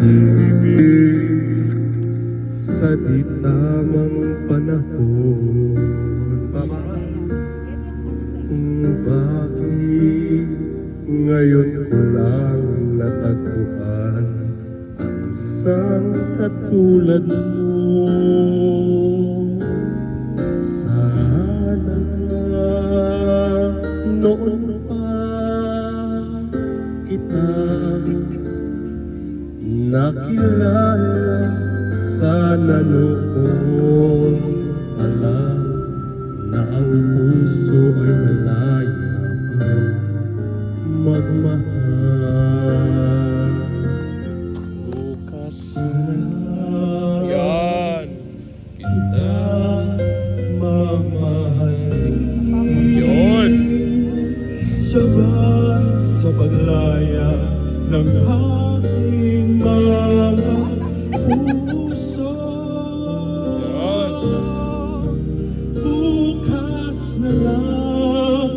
pag-ibig sa di tamang panahon. Bakit ngayon ko lang natagpuan ang isang katulad mo? Sana noon pa kita nakilala, sana noon pala na ang puso ay malaya magmahal. Bukas na yan kita mamahalin. Yun sabay sa paglaya ng aking mga puso. Bukas na lang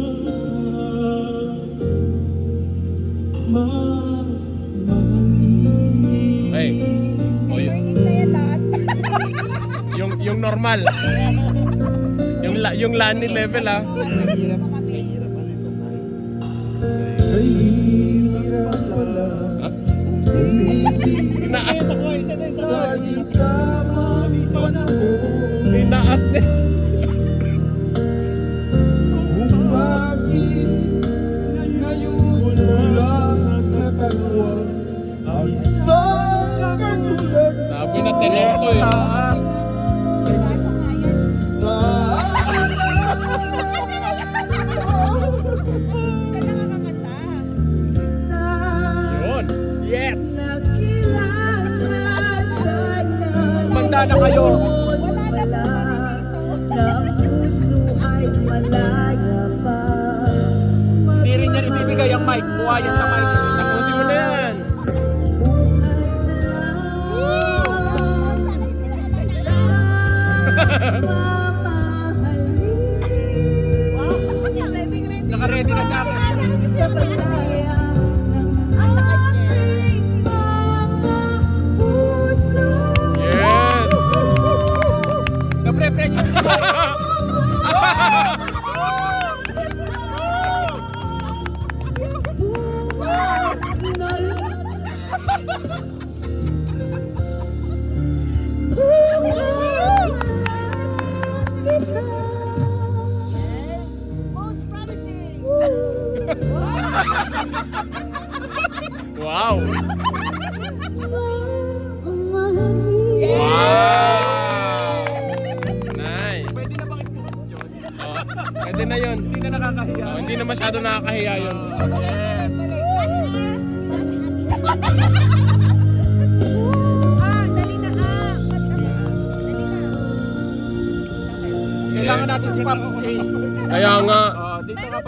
mamahalin. Hey. Yung normal. yung lani level ah. Kahirap pala Inaas. sa di tamang panahon. Inaas din. Kung bakit ngayon ko lang natagpuan ang isang katulad mo. Sabi na talento eh. Yun. Yes. Magda na kayo. Hindi rin yan ibibigay ang mic. Buhaya sa mic. Tapusin mo na yan. Naka-ready na sa akin. Yes. Na-pre-pressure sa mic. Most promising. Wow. Nice. Pwede na bang i-post yun? Oh, pwede na yun. Hindi na nakakahiya. Oh, hindi na masyado nakakahiya yun. Yes. Dali na Kailangan natin si Pops A. Kaya nga. Dito ka pa.